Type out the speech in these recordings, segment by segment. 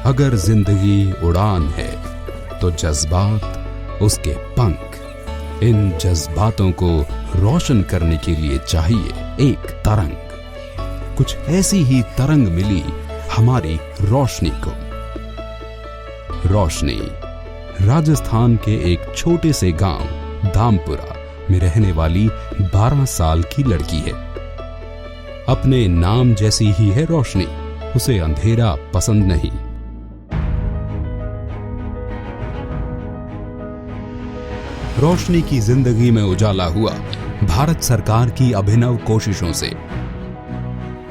अगर जिंदगी उड़ान है तो जज्बात उसके पंख। इन जज्बातों को रोशन करने के लिए चाहिए एक तरंग। कुछ ऐसी ही तरंग मिली हमारी रोशनी को। रोशनी राजस्थान के एक छोटे से गांव धामपुरा में रहने वाली 12 साल की लड़की है। अपने नाम जैसी ही है रोशनी, उसे अंधेरा पसंद नहीं। रोशनी की जिंदगी में उजाला हुआ भारत सरकार की अभिनव कोशिशों से।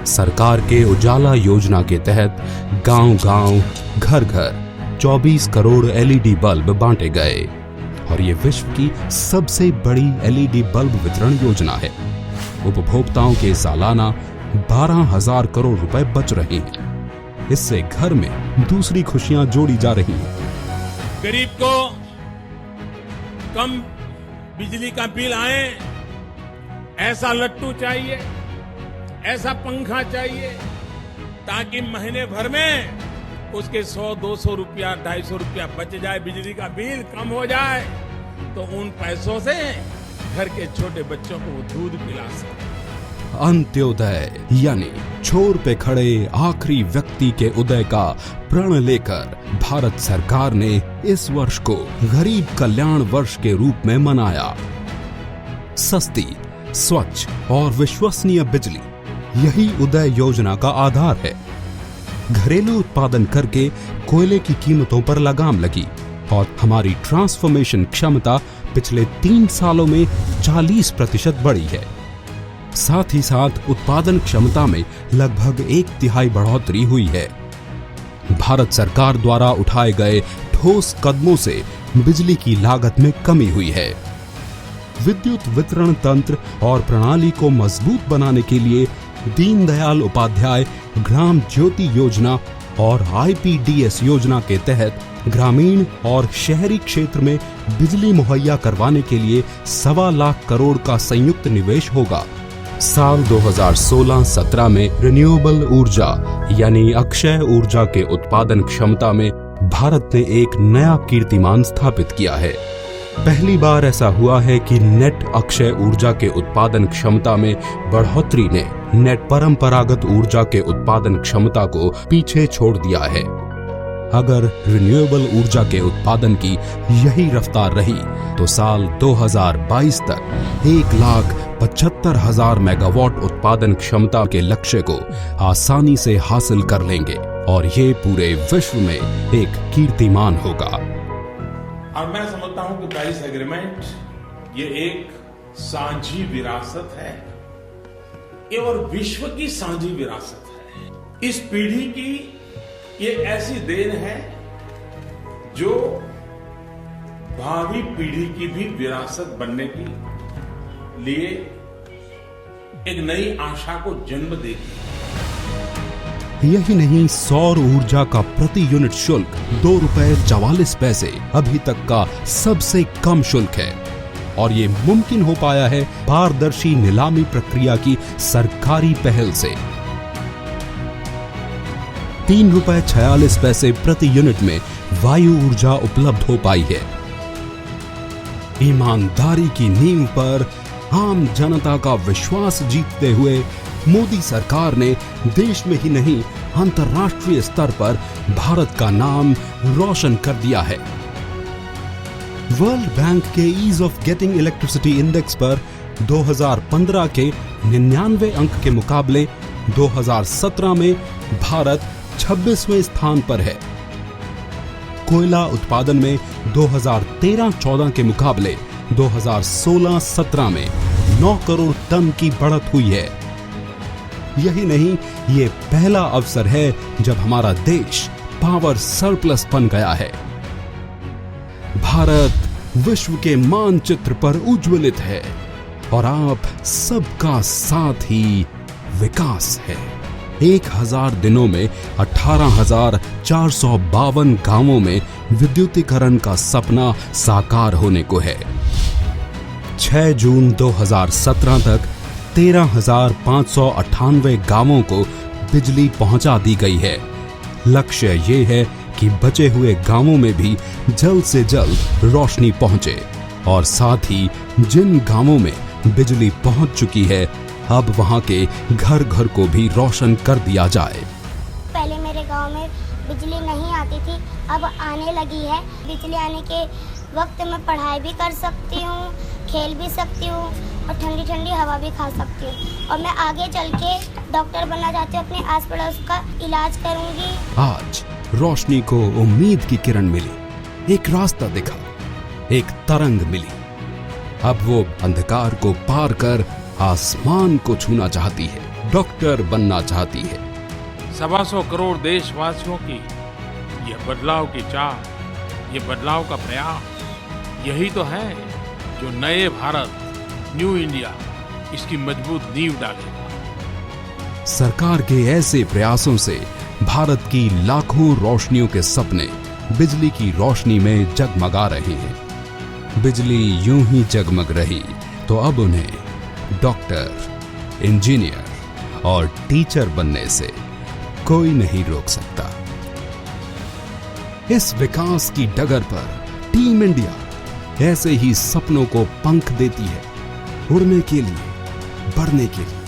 सरकार के उजाला योजना के तहत गांव-गांव, घर-घर 24 करोड़ एलईडी बल्ब बांटे गए और ये विश्व की सबसे बड़ी एलईडी बल्ब वितरण योजना है। उपभोक्ताओं के सालाना 12,000 करोड़ रुपए बच रहे हैं। इससे घर में दूसरी खुशियां जोड़ी जा रही हैं। गरीब को कम बिजली का बिल आए, ऐसा लट्टू चाहिए, ऐसा पंखा चाहिए ताकि महीने भर में उसके 100-200 रुपया, 250 रुपया बच जाए, बिजली का बिल कम हो जाए, तो उन पैसों से घर के छोटे बच्चों को वो दूध पिला सके। अंत्योदय यानी छोर पे खड़े आखिरी व्यक्ति के उदय का प्रण लेकर भारत सरकार ने इस वर्ष को गरीब कल्याण वर्ष के रूप में मनाया। सस्ती, स्वच्छ और विश्वसनीय बिजली, यही उदय योजना का आधार है। घरेलू उत्पादन करके कोयले की कीमतों पर लगाम लगी और हमारी ट्रांसफॉर्मेशन क्षमता पिछले 3 सालों में 40% बढ़ी है। साथ ही साथ उत्पादन क्षमता में लगभग 1/3 बढ़ोतरी हुई है। भारत सरकार द्वारा उठाए गए ठोस कदमों से बिजली की लागत में कमी हुई है। विद्युत वितरण तंत्र और प्रणाली को मजबूत बनाने के लिए दीनदयाल उपाध्याय ग्राम ज्योति योजना और आईपीडीएस योजना के तहत ग्रामीण और शहरी क्षेत्र में बिजली मुहैया करवाने के लिए 1.25 लाख करोड़ का संयुक्त निवेश होगा। साल 2016-17 में रिन्यूएबल ऊर्जा यानी अक्षय ऊर्जा के उत्पादन क्षमता में भारत ने एक नया कीर्तिमान स्थापित किया है। पहली बार ऐसा हुआ है कि नेट अक्षय ऊर्जा के उत्पादन क्षमता में बढ़ोतरी ने नेट परंपरागत ऊर्जा के उत्पादन क्षमता को पीछे छोड़ दिया है। अगर रिन्यूएबल ऊर्जा के उत्पादन की यही रफ्तार रही तो साल 2022 तक 1,75,000 मेगावाट उत्पादन क्षमता के लक्ष्य को आसानी से हासिल कर लेंगे और ये पूरे विश्व में एक कीर्तिमान होगा। और मैं समझता हूं कि पेरिस एग्रीमेंट ये एक साझी विरासत है, ये और विश्व की साझी विरासत है। इस पीढ़ी की ये ऐसी देन है जो भावी पीढ़ी की भी विरासत बनने के लिए एक नई आशा को जन्म देगी। यही नहीं, सौर ऊर्जा का प्रति यूनिट शुल्क 2 रुपए 44 पैसे अभी तक का सबसे कम शुल्क है और ये मुमकिन हो पाया है पारदर्शी नीलामी प्रक्रिया की सरकारी पहल से। 3 रुपए 46 पैसे प्रति यूनिट में वायु ऊर्जा उपलब्ध हो पाई है। ईमानदारी की नींव पर आम जनता का विश्वास जीतते हुए मोदी सरकार ने देश में ही नहीं अंतर्राष्ट्रीय स्तर पर भारत का नाम रोशन कर दिया है। वर्ल्ड बैंक के ease of getting electricity index पर 2015 के 99 अंक के मुकाबले 2017 में भारत 26वें स्थान पर है। कोयला उत्पादन में 2013-14 के मुकाबले 2016-17 में 9 करोड़ टन की बढ़त हुई है। यही नहीं, ये पहला अवसर है जब हमारा देश पावर सरप्लस बन गया है। भारत विश्व के मानचित्र पर उज्ज्वलित है और आप सबका साथ ही विकास है। 1000 दिनों में 18,452 गांवों में विद्युतीकरण का सपना साकार होने को है। 6 जून 2017 तक 13,598 गांवों को बिजली पहुंचा दी गई है। लक्ष्य ये है कि बचे हुए गांवों में भी जल्द से जल्द रोशनी पहुंचे और साथ ही जिन गांवों में बिजली पहुंच चुकी है अब वहां के घर घर को भी रोशन कर दिया जाए। पहले मेरे गांव में बिजली नहीं आती थी, अब आने लगी है। बिजली आने के वक्त मैं पढ़ाई भी कर सकती हूँ, खेल भी सकती हूँ और ठंडी ठंडी हवा भी खा सकती हूँ। और मैं आगे चल के डॉक्टर बनना चाहती हूँ, अपने आस पड़ोस का इलाज करूँगी। आज रोशनी को उम्मीद की किरण मिली, एक रास्ता दिखा, एक तरंग मिली। अब वो अंधकार को पार कर आसमान को छूना चाहती है, डॉक्टर बनना चाहती है। 125 करोड़ देशवासियों की यह बदलाव की चाह, ये बदलाव का प्रयास, यही तो है जो नए भारत, न्यू इंडिया, इसकी मजबूत नींव डालेगा। सरकार के ऐसे प्रयासों से भारत की लाखों रोशनियों के सपने बिजली की रोशनी में जगमगा रहे हैं। बिजली यूं ही जगमग रही तो अब उन्हें डॉक्टर, इंजीनियर और टीचर बनने से कोई नहीं रोक सकता। इस विकास की डगर पर टीम इंडिया ऐसे ही सपनों को पंख देती है, उड़ने के लिए, बढ़ने के लिए।